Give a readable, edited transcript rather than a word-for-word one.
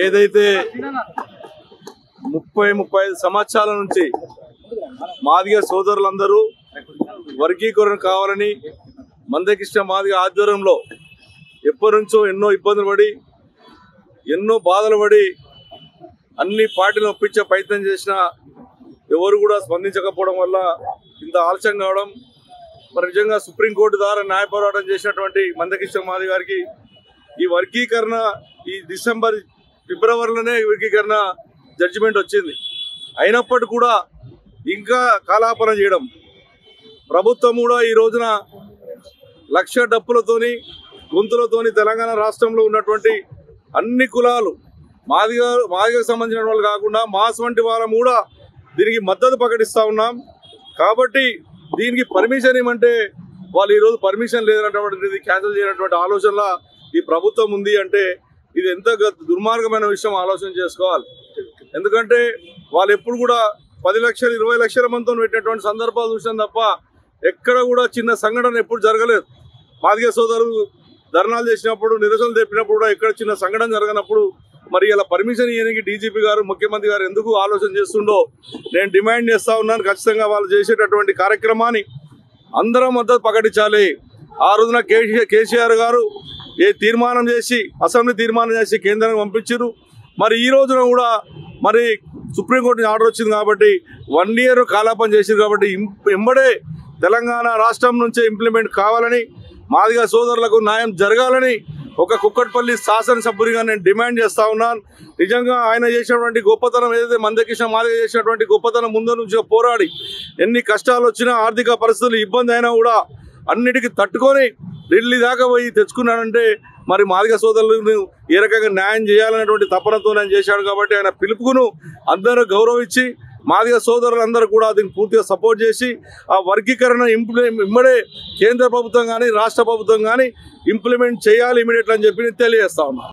ఏదైతే 30-35 సంవత్సరాల నుంచి మాదిగ సోదరులందరూ వర్గీకరణ కావాలని మందకృష్ణ మాదిగ ఆధ్వర్యంలో ఎప్పటి నుంచో ఎన్నో ఇబ్బందులు పడి ఎన్నో బాధలు పడి అన్ని పార్టీలను ఒప్పించే ప్రయత్నం చేసినా ఎవరు కూడా స్పందించకపోవడం వల్ల ఇంత ఆలస్యం కావడం, మరి నిజంగా సుప్రీంకోర్టు ద్వారా న్యాయ పోరాటం చేసినటువంటి మందకృష్ణ మాదిగ గారికి ఈ వర్గీకరణ ఈ ఫిబ్రవరిలోనే వర్గీకరణ జడ్జిమెంట్ వచ్చింది. అయినప్పటికీ కూడా ఇంకా కాలాపన చేయడం, ప్రభుత్వం కూడా ఈ రోజున లక్ష డప్పులతోని గొంతులతోని తెలంగాణ రాష్ట్రంలో ఉన్నటువంటి అన్ని కులాలు మాదిగకు సంబంధించిన వాళ్ళు కాకుండా మాస్ వంటి వాళ్ళం కూడా దీనికి మద్దతు ప్రకటిస్తూ ఉన్నాం. కాబట్టి దీనికి పర్మిషన్ ఏమంటే వాళ్ళు ఈరోజు పర్మిషన్ లేదన్నటువంటిది క్యాన్సిల్ చేయనటువంటి ఆలోచనలో ఈ ప్రభుత్వం ఉంది అంటే ఇది ఎంత దుర్మార్గమైన విషయం ఆలోచన చేసుకోవాలి. ఎందుకంటే వాళ్ళు ఎప్పుడు కూడా 10 లక్షలు 20 లక్షల మందితో పెట్టినటువంటి సందర్భాలు చూసాం తప్ప ఎక్కడ కూడా చిన్న సంఘటన ఎప్పుడు జరగలేదు. మాదిగ సోదరులు ధర్నాలు చేసినప్పుడు నిరసనలు తెప్పినప్పుడు కూడా ఎక్కడ చిన్న సంఘటన జరగనప్పుడు మరి ఇలా పర్మిషన్ ఇవ్వడానికి డీజీపీ గారు ముఖ్యమంత్రి గారు ఎందుకు ఆలోచన చేస్తుండో నేను డిమాండ్ చేస్తూ ఉన్నాను. ఖచ్చితంగా వాళ్ళు చేసేటటువంటి కార్యక్రమాన్ని అందరం మద్దతు ప్రకటించాలి. ఆ రోజున కేసీఆర్ గారు తీర్మానం చేసి అసెంబ్లీ తీర్మానం చేసి కేంద్రానికి పంపించారు. మరి ఈ రోజున కూడా మరి సుప్రీంకోర్టు ఆర్డర్ వచ్చింది కాబట్టి 1 ఇయర్ కాలాపన చేసింది కాబట్టి ఎంబడే తెలంగాణ రాష్ట్రం నుంచే ఇంప్లిమెంట్ కావాలని మాదిగ సోదరులకు న్యాయం జరగాలని ఒక కుక్కట్పల్లి శాసనసభ్యునిగా నేను డిమాండ్ చేస్తూ ఉన్నాను. నిజంగా ఆయన చేసినటువంటి గొప్పతనం ఏదైతే మందకృష్ణ మాదిగ చేసినటువంటి గొప్పతనం ముందు నుంచి పోరాడి ఎన్ని కష్టాలు వచ్చినా ఆర్థిక పరిస్థితులు ఇబ్బంది అయినా కూడా అన్నిటికీ తట్టుకొని ఢిల్లీ దాకా పోయి తెచ్చుకున్నాడంటే మరి మాదిగ సోదరులను ఏ రకంగా న్యాయం చేయాలనేటువంటి తపనతో ఆయన చేశాడు. కాబట్టి ఆయన పిలుపుకును అందరూ గౌరవించి మాదిగ సోదరులందరూ కూడా దీన్ని పూర్తిగా సపోర్ట్ చేసి ఆ వర్గీకరణ ఇమ్మడే కేంద్ర ప్రభుత్వం కానీ రాష్ట్ర ప్రభుత్వం కానీ ఇంప్లిమెంట్ చేయాలి ఇమీడియట్ అని చెప్పి తెలియజేస్తా ఉన్నా.